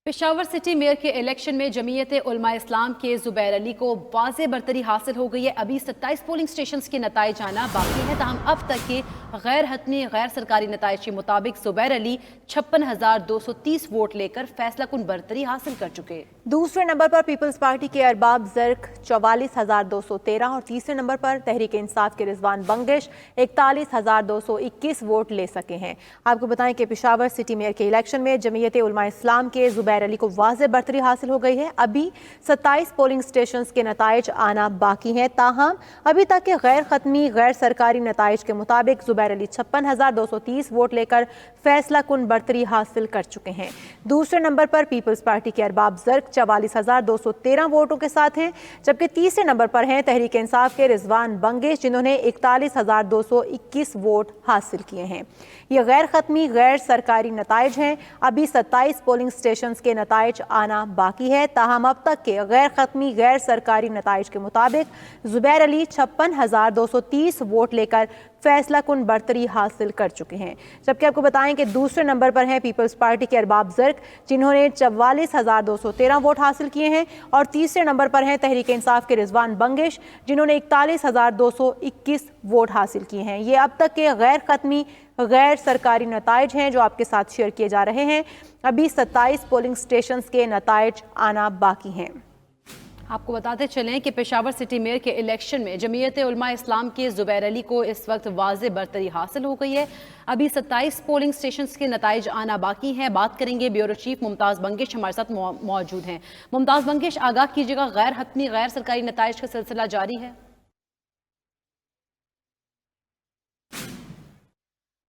Peshawar city mayor के election में जमीयत उलमा इस्लाम के जुबैर अली को वाज़े बरतरी हासिल हो गई है। अभी 27 पोलिंग स्टेशंस के नताइज आना बाकी है। ताहम अब तक के गैर हतमी गैर सरकारी नताइज के मुताबिक जुबैर अली 56,230 वोट लेकर फैसला कुन बरतरी हासिल कर चुके। दूसरे नंबर पर पीपल्स पार्टी के अरबाब ज़र्क 44,213 और तीसरे नंबर पर तहरीक इंसाफ के रिजवान बंगिश 41,221 वोट ले सके हैं। आपको बताएं कि पेशावर सिटी मेयर के इलेक्शन में जमीयत उलमा इस्लाम के जुबैर अली को वाज़े बरतरी हासिल हो गई है। अभी 27 पोलिंग स्टेशंस के नताइज आना बाकी हैं। ताहम अभी तक के गैर खत्मी गैर सरकारी नताइज के मुताबिक जुबैर अली 56,230 वोट लेकर फैसला कुन बरतरी हासिल कर चुके हैं। दूसरे नंबर पर पीपल्स पार्टी के अरबाब ज़र्क 44,213 वोटों के साथ हैं, जबकि तीसरे नंबर पर हैं तहरीक इंसाफ के रिजवान बंगिश जिन्होंने 41,221 वोट हासिल किए हैं। ये गैर खत्मी गैर सरकारी नताइज हैं। अभी 27 पोलिंग स्टेशन के नताइज आना बाकी है। ताहम अब तक के गैर खत्मी गैर सरकारी नताइज के मुताबिक जुबैर अली 56,230 वोट लेकर फैसला कुन बरतरी हासिल कर चुके हैं। जबकि आपको बताएं कि दूसरे नंबर पर हैं पीपल्स पार्टी के अरबाब ज़र्क जिन्होंने 44,213 वोट हासिल किए हैं और तीसरे नंबर पर हैं तहरीक इंसाफ के रिजवान बंगिश जिन्होंने 41,221 वोट हासिल किए हैं। ये अब तक के गैर खत्मी गैर सरकारी नताइज हैं जो आपके साथ शेयर किए जा रहे हैं। अभी 27 पोलिंग स्टेशंस के नताइज आना बाकी हैं। आपको बताते चलें कि पेशावर सिटी मेयर के इलेक्शन में जमीयत उलमा इस्लाम के जुबैर अली को इस वक्त वाज़े बरतरी हासिल हो गई है। अभी 27 पोलिंग स्टेशंस के नताइज आना बाकी हैं। बात करेंगे ब्यूरो चीफ मुमताज़ बंगिश हमारे साथ मौजूद हैं। मुमताज़ बंगिश, आगाह कीजिएगा, गैर हतमी गैर सरकारी नताइज का सिलसिला जारी है?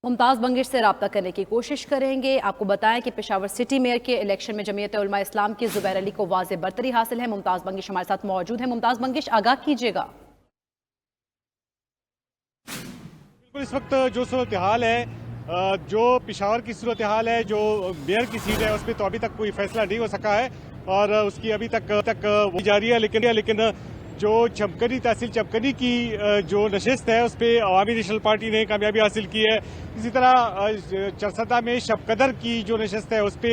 मुमताज़ बंगिश से रब्ता करने की कोशिश करेंगे। आपको बताएं कि पेशावर सिटी मेयर के इलेक्शन में जमीयत उलमा इस्लाम के जुबैर अली को वाज़े बरतरी हासिल है। मुमताज़ बंगिश हमारे साथ मौजूद है। मुमताज़ बंगिश, आगाह कीजिएगा। बिल्कुल, इस वक्त जो सूरत हाल है, जो पेशावर की सूरत हाल है, जो मेयर की सीट है उस पर तो अभी तक कोई फैसला नहीं हो सका है और उसकी अभी तक वो जारी है। लेकिन जो चमकनी तहसील चमकनी की जो नशिस्त है उस पर अवामी नेशनल पार्टी ने कामयाबी हासिल की है। इसी तरह चरसदा में शबकदर की जो नशिस्त है उस पर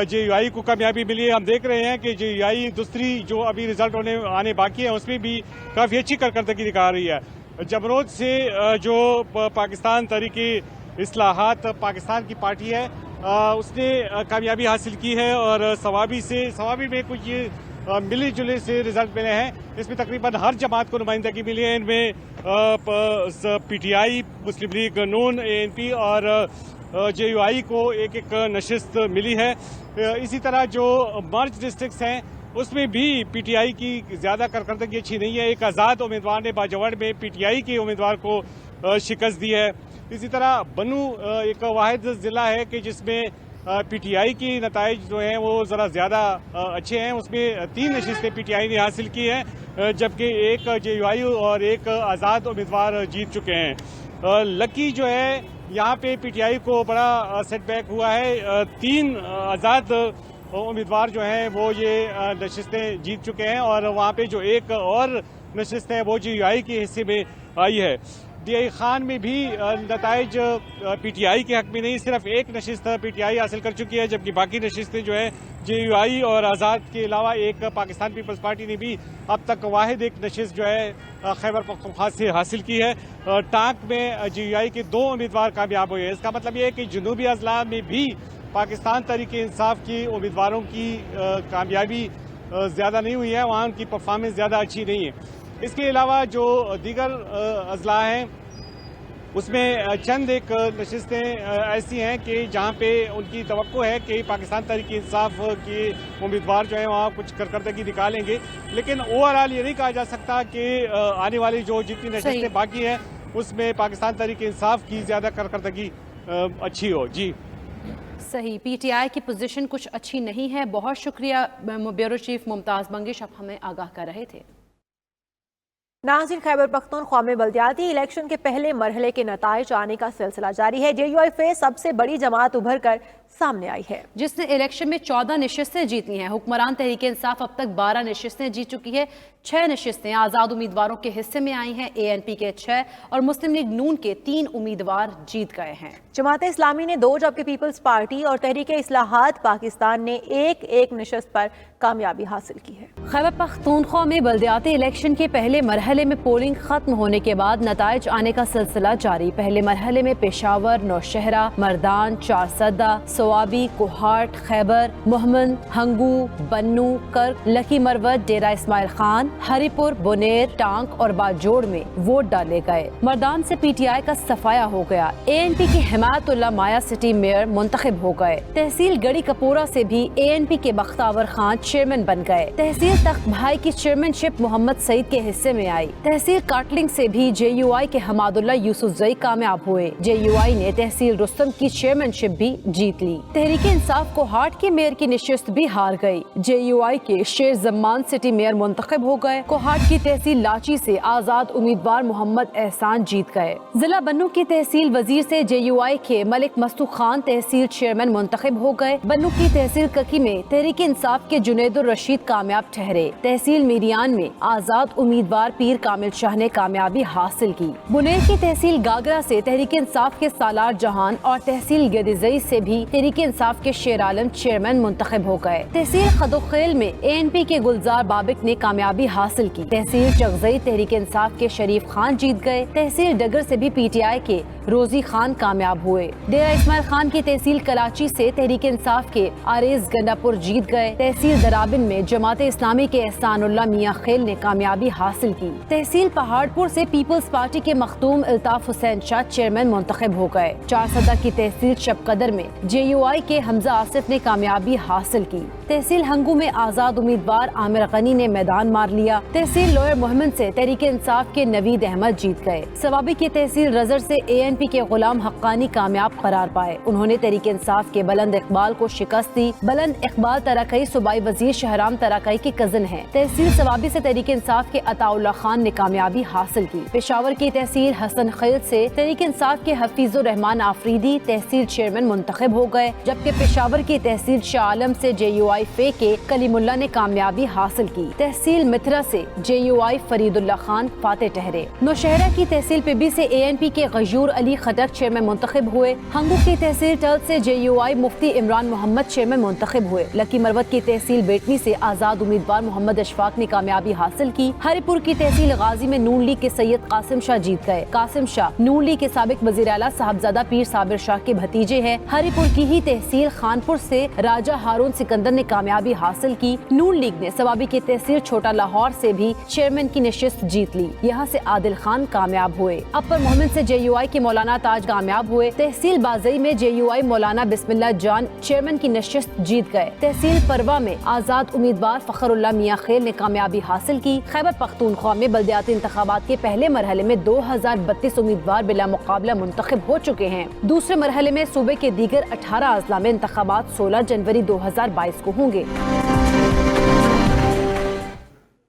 JUI को कामयाबी मिली है। हम देख रहे हैं कि JUI दूसरी जो अभी रिजल्ट आने बाकी है उसमें भी काफ़ी अच्छी कारकर्दगी दिखा रही है। जमरोद से जो पाकिस्तान तहरीक इस्लाहात पाकिस्तान की पार्टी है उसने कामयाबी हासिल की है और सवाबी में कुछ मिले जुले से रिजल्ट मिले हैं। इसमें तकरीबन हर जमात को नुमाइंदगी मिली है। इनमें PTI, मुस्लिम लीग नून, ANP और JUI को एक नशिस्त मिली है। इसी तरह जो मर्ज डिस्ट्रिक्ट्स हैं उसमें भी PTI की ज़्यादा कारकर्दगी अच्छी नहीं है। एक आज़ाद उम्मीदवार ने बाजवड़ में PTI के उम्मीदवार को शिकस्त दी है। इसी तरह बनू एक वाहिद ज़िला है कि जिसमें PTI की नताइज जो हैं वो ज़रा ज़्यादा अच्छे हैं। उसमें 3 नशिस्तें PTI ने हासिल की हैं जबकि एक JUI और एक आज़ाद उम्मीदवार जीत चुके हैं। लकी जो है यहाँ पे PTI को बड़ा सेटबैक हुआ है। 3 आज़ाद उम्मीदवार जो हैं वो ये नशिस्तें जीत चुके हैं और वहाँ पे जो एक और नशिस्त है वो JUI के हिस्से में आई है। DI खान में भी नताइज PTI के हक में नहीं, सिर्फ एक नशिस्त PTI हासिल कर चुकी है जबकि बाकी नशिस्तें जो है JUI और आज़ाद के अलावा एक पाकिस्तान पीपल्स पार्टी ने भी अब तक वाहिद एक नशिस्त जो है खैबर पख्तूनख्वा से हासिल की है। टांक में JUI के 2 उम्मीदवार कामयाब हुए हैं। इसका मतलब ये है कि जनूबी अजला में भी पाकिस्तान तहरीक इंसाफ की उम्मीदवारों की कामयाबी ज़्यादा नहीं हुई है, वहाँ उनकी परफॉर्मेंस ज़्यादा अच्छी नहीं है। इसके अलावा जो दीगर अजला हैं उसमें चंद एक नशिस्तें ऐसी हैं कि जहाँ पे उनकी तवक्को है कि पाकिस्तान तहरीक इंसाफ के उम्मीदवार जो हैं वहाँ कुछ कारकर्दगी निकालेंगे। लेकिन ओवरऑल ये नहीं कहा जा सकता कि आने वाली जो जितनी नशिस्तें बाकी हैं उसमें पाकिस्तान तहरीक इंसाफ की ज़्यादा कारकर्दगी अच्छी हो। जी सही, PTI की पोजीशन कुछ अच्छी नहीं है। बहुत शुक्रिया ब्यूरो चीफ मुमताज़ बंगिश, आप हमें आगाह कर रहे थे। नाज़रीन, खैबर पख्तूनख्वा में बल्दियाती इलेक्शन के पहले मरहले के नताइज आने का सिलसिला जारी है। JUI से सबसे बड़ी जमात उभर कर सामने आई है, जिसने इलेक्शन में 14 नशिस्तें जीती हैं। हुक्मरान तहरीक इंसाफ अब तक 12 नशिस्तें जीत चुकी है। 6 नशिस्तें आज़ाद उम्मीदवारों के हिस्से में आई हैं। ANP के 6 और मुस्लिम लीग नून के 3 उम्मीदवार जीत गए हैं। जमात इस्लामी ने 2 जबकि पीपल्स पार्टी और तहरीक इस्लाहात पाकिस्तान ने एक नशिस्त पर कामयाबी हासिल की है। खैबर पख्तूनख्वा में बल्दियाती इलेक्शन के पहले मरहले में पोलिंग खत्म होने के बाद नताइज आने का सिलसिला जारी। पहले मरहले में पेशावर, नौशहरा, मर्दान, चारसदा, सोआबी, कोहाट, खैबर, मोहम्मद, हंगू, बन्नू, कर्क, लकी मरवत, डेरा इस्माइल खान, हरिपुर, बुनेर, टांक और बाजोड़ में वोट डाले गए। मर्दान से PTI का सफाया हो गया। ANP के हिमायतुल्लाह माया सिटी मेयर मुंतखब हो गए। तहसील गड़ी कपूरा से भी ANP के बख्तावर खान चेयरमैन बन गए। तहसील तख्त भाई की चेयरमैनशिप मोहम्मद सईद के हिस्से में आई। तहसील काटलिंग से भी JUI के हमादुल्लाह यूसुफजई कामयाब हुए। JUI ने तहसील रुस्तम की चेयरमैनशिप भी जीत ली। तहरीक इंसाफ कोहाट के मेयर की निशिस्त भी हार गई। JUI के शेर जमान सिटी मेयर मुंतखब हो गए। कोहाट की तहसील लाची से आजाद उम्मीदवार मोहम्मद एहसान जीत गए। जिला बन्नू की तहसील वजीर से JUI के मलिक मस्तू खान तहसील चेयरमैन मुंतखब हो गए। बन्नू की तहसील ककी में तहरीक इंसाफ के जुनैदुर रशीद कामयाब ठहरे। तहसील मीरियान में आजाद उम्मीदवार पीर कामिल शाह ने कामयाबी हासिल की। बुनेर की तहसील गागरा से तहरीक इंसाफ के सालार जहान और तहसील गदीजई से भी तहरीक इंसाफ के शेर आलम चेयरमैन मुंतखब हो गए। तहसील खदोखेल में ANP के गुलजार बाबिक ने कामयाबी हासिल की। तहसील चगजई तहरीक इंसाफ के शरीफ खान जीत गए। तहसील डगर से भी PTI के रोजी खान कामयाब हुए। डेरा इस्माइल खान की तहसील कराची से तहरीक इंसाफ के आरेज गंडापुर जीत गए। तहसील दराबिन में जमात इस्लामी के एहसानुल्लाह मियां खेल ने कामयाबी हासिल की। तहसील पहाड़पुर से पीपल्स पार्टी के मखदूम इल्ताफ हुसैन शाह चेयरमैन मुंतखब हो गए। चारसदा की तहसील शबकदर में JUI के हमजा आसिफ ने कामयाबी हासिल की। तहसील हंगू में आजाद उम्मीदवार आमिर गनी ने मैदान मार लिया। तहसील लोअर मोहम्मद से तहरीक इंसाफ के नवीद अहमद जीत गए। सवाबी की तहसील रजर से ANP के गुलाम हक्कानी कामयाब करार पाए। उन्होंने तहरीक इंसाफ के बुलंद इकबाल को शिकस्त दी। बुलंद इकबाल तराकई सूबाई वजीर शहराम तराकई के कजन हैं। तहसील सवाबी से तहरीक इंसाफ के अताउल्लाह खान ने कामयाबी हासिल की। पेशावर की तहसील हसन खैल से तहरीक इंसाफ के हफीजुर रहमान आफरीदी तहसील चेयरमैन मुंतखब हो गए, जबकि पेशावर की तहसील शाह आलम से JUI फे के कलीमुल्लाह ने कामयाबी हासिल की। तहसील मिथरा से JUI फरीदुल्लाह खान फाते ठहरे। नौशहरा की तहसील पिबी से ANP के गयूर अली खटक चेयरमैन मुंतखब हुए। हंगू की तहसील टल्द से JUI मुफ्ती इमरान मोहम्मद चेयरमैन मुंतखब हुए। लकी मरवत की तहसील बेटनी से आजाद उम्मीदवार मोहम्मद अशफाक ने कामयाबी हासिल की। हरिपुर की तहसील गाजी में नून लीग के सैयद कासिम शाह जीत गए। कासिम शाह नून लीग के साबिक वजीर आला साहबजादा पीर साबिर शाह के भतीजे हैं। हरिपुर की ही तहसील खानपुर से राजा हारून सिकंदर ने कामयाबी हासिल की। नून लीग ने सवाबी की तहसील छोटा लाहौर से भी चेयरमैन की नशिस्त जीत ली। यहाँ से आदिल खान कामयाब हुए। अपर मोहम्मद से JUI के मौलाना ताज कामयाब हुए। तहसील बाजई में JUI मौलाना बिस्मिल्लाह जान चेयरमैन की नशिस्त जीत गए। तहसील परवा में आजाद उम्मीदवार फखरुल्लाह मियां खेल ने कामयाबी हासिल की। खैबर पख्तूनख्वा में बल्दियाती इंतखाबात के पहले मरहले में 2032 उम्मीदवार बिला मुकाबला मुंतखब हो चुके हैं। दूसरे मरहले में सूबे के दीगर 18 अजला में इंतखाबात 16 जनवरी 2022 को होंगे।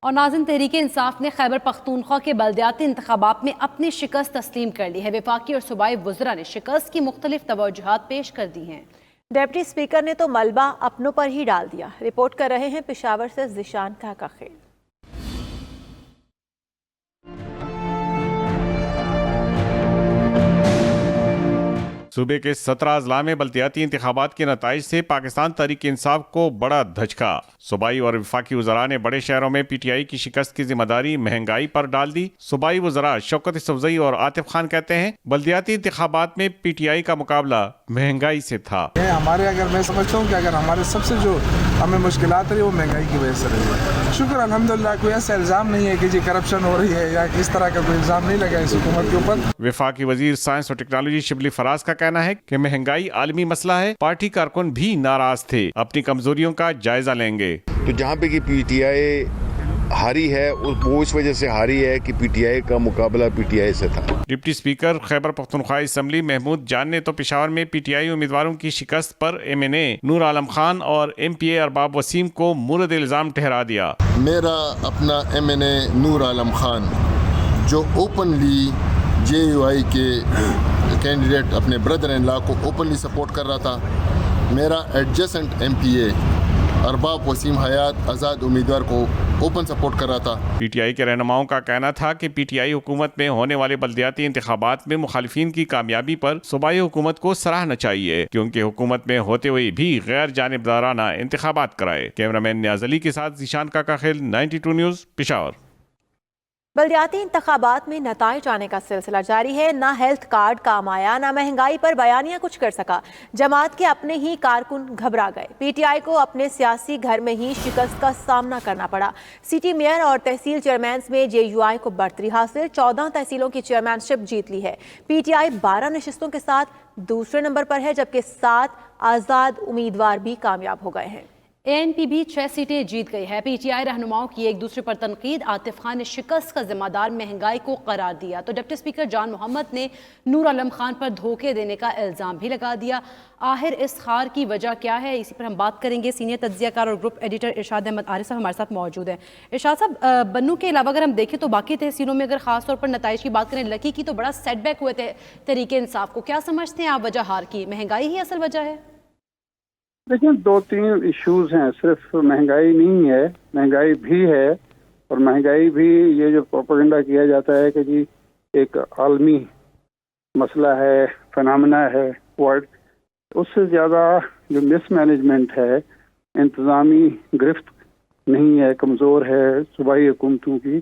और नाज़रीन, तहरीक इंसाफ ने खैबर पख्तूनख्वा के बल्दियाती इंतखाबात में अपनी शिकस्त तस्लीम कर ली है। वफाकी और सूबाई वज़रा ने शिकस्त की मुख्तलिफ तवज्जुहात पेश कर दी हैं। डिप्टी स्पीकर ने तो मलबा अपनों पर ही डाल दिया। रिपोर्ट कर रहे हैं पेशावर से ज़िशान काकाखेल। सूबे के 17 अजला में बल्दियाती इंतखाबात के नताइज से पाकिस्तान तहरीक इंसाफ को बड़ा धचका। सूबाई और वफाकी वज़रा ने बड़े शहरों में PTI की शिकस्त की जिम्मेदारी महंगाई पर डाल दी। सूबाई वज़रा शौकत यूसुफजई और आतिफ खान कहते हैं बल्दियाती इंतखाबात में PTI का मुकाबला महंगाई से था। हमारे अगर मैं समझता हूँ कि अगर हमारे सबसे जो हमें मुश्किलात रही वो महंगाई की वजह से रही। शुक्र अल्हम्दुलिल्लाह कोई ऐसा इल्ज़ाम नहीं है कि जी करप्शन हो रही है या इस तरह का कोई इल्ज़ाम नहीं लगा इस हुकूमत के ऊपर। वफाकी वजीर साइंस और टेक्नोलॉजी शिबली फराज का कहना है कि महंगाई आलमी मसला है। पार्टी कारकुन भी नाराज थे, अपनी कमजोरियों का जायजा लेंगे। तो जहाँ पे की PTI हारी है वो इस वजह से हारी है कि PTI का मुकाबला PTI से था। Deputy speaker Khyber Pakhtunkhwa assembly Mahmood Jan ने तो पेशावर में PTI उम्मीदवारों की शिकस्त पर MNA नूर आलम खान और MPA अरबाब वसीम को मुर्द इल्जाम ठहरा दिया। मेरा अपना MNA नूर आलम खान जो ओपनली JUI के कैंडिडेट अपने ब्रदर इन लॉ को ओपनली सपोर्ट कर रहा था, میرا ایڈجسنٹ ایم پی اے ارباب وسیم حیات آزاد امیدوار کو اوپن سپورٹ کر رہا تھا۔ پی ٹی آئی کے رہنماؤں کا کہنا تھا کہ پی ٹی آئی حکومت میں ہونے والے بلدیاتی انتخابات میں مخالفین کی کامیابی پر صوبائی حکومت کو سراہنا چاہیے کیونکہ حکومت میں ہوتے ہوئے بھی غیر جانبدارانہ انتخابات کرائے۔ کیمرامین نیاز علی کے ساتھ ذیشان کاکاخیل، 92 نیوز، پشاور۔ بلدیاتی انتخابات میں نتائج آنے کا سلسلہ جاری ہے۔ نہ ہیلتھ کارڈ کام آیا، نہ مہنگائی پر بیانیہ کچھ کر سکا۔ جماعت کے اپنے ہی کارکن گھبرا گئے۔ پی ٹی آئی کو اپنے سیاسی گھر میں ہی شکست کا سامنا کرنا پڑا۔ سٹی میئر اور تحصیل چیئرمینز میں جے یو آئی کو برتری حاصل، 14 تحصیلوں کی چیئرمین شپ جیت لی ہے۔ پی ٹی آئی 12 نشستوں کے ساتھ دوسرے نمبر پر ہے، جبکہ 7 آزاد امیدوار بھی کامیاب ہو گئے ہیں۔ اے این پی بھی 6 سیٹیں جیت گئی ہے۔ پی ٹی آئی رہنماؤں کی ایک دوسرے پر تنقید، عاطف خان نے شکست کا ذمہ دار مہنگائی کو قرار دیا تو ڈپٹی اسپیکر جان محمد نے نور عالم خان پر دھوکے دینے کا الزام بھی لگا دیا۔ آخر اس خار کی وجہ کیا ہے، اسی پر ہم بات کریں گے۔ سینئر تجزیہ کار اور گروپ ایڈیٹر ارشاد احمد عارف صاحب ہمارے ساتھ موجود ہیں۔ ارشاد صاحب، بنو کے علاوہ اگر ہم دیکھیں تو باقی تحصیلوں میں اگر خاص طور پر نتائج کی بات کریں، لکی کی تو بڑا سیٹ بیک ہوئے تھے تحریک انصاف کو، کیا سمجھتے ہیں آپ وجہ ہار کی؟ مہنگائی ہی اصل وجہ ہے؟ دیکھیں 2-3 ایشوز ہیں، صرف مہنگائی نہیں ہے، مہنگائی بھی ہے، اور مہنگائی بھی یہ جو پروپیگنڈا کیا جاتا ہے کہ جی ایک عالمی مسئلہ ہے، فنامنا ہے ورلڈ، اس سے زیادہ جو مس مینجمنٹ ہے، انتظامی گرفت نہیں ہے، کمزور ہے صوبائی حکومتوں کی،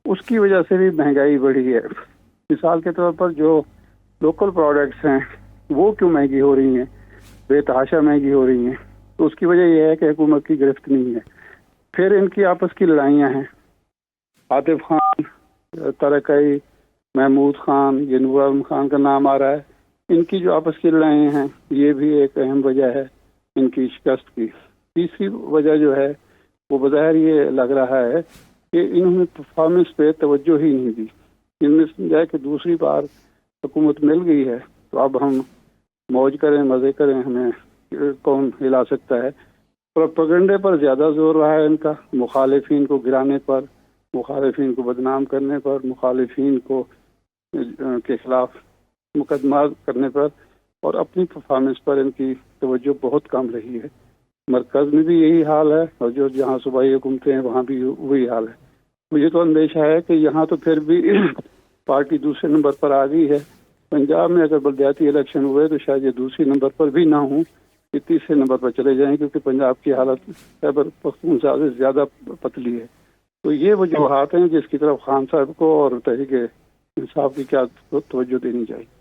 اس کی وجہ سے بھی مہنگائی بڑھی ہے۔ مثال کے طور پر جو لوکل پروڈکٹس ہیں وہ کیوں مہنگی ہو رہی ہیں، بے تحاشا مہنگی ہو رہی ہیں، تو اس کی وجہ یہ ہے کہ حکومت کی گرفت نہیں ہے۔ پھر ان کی آپس کی لڑائیاں ہیں، عاطف خان، ترقی، محمود خان، یہ نور عالم خان کا نام آ رہا ہے، ان کی جو آپس کی لڑائیاں ہیں یہ بھی ایک اہم وجہ ہے ان کی شکست کی۔ تیسری وجہ جو ہے وہ بظاہر یہ لگ رہا ہے کہ انہوں نے پرفارمنس پہ توجہ ہی نہیں دی۔ ان میں سمجھا کہ دوسری بار حکومت مل گئی ہے تو اب ہم موج کریں، مزے کریں، ہمیں کون ہلا سکتا ہے۔ پروپیگنڈے پر زیادہ زور رہا ہے ان کا، مخالفین کو گرانے پر، مخالفین کو بدنام کرنے پر، مخالفین کو کے خلاف مقدمات کرنے پر، اور اپنی پرفارمنس پر ان کی توجہ بہت کم رہی ہے۔ مرکز میں بھی یہی حال ہے اور جو جہاں صوبائی حکومتیں ہیں وہاں بھی وہی حال ہے۔ مجھے تو اندیشہ ہے کہ یہاں تو پھر بھی پارٹی دوسرے نمبر پر آ گئی ہے، پنجاب میں اگر بلدیاتی الیکشن ہوئے تو شاید یہ دوسری نمبر پر بھی نہ ہوں، یہ تیسرے نمبر پر چلے جائیں، کیونکہ پنجاب کی حالت خیبر پختونخوا سے زیادہ پتلی ہے۔ تو یہ وجوہات ہیں جس کی طرف خان صاحب کو اور تحریک انصاف کی کیا توجہ دینی چاہیے۔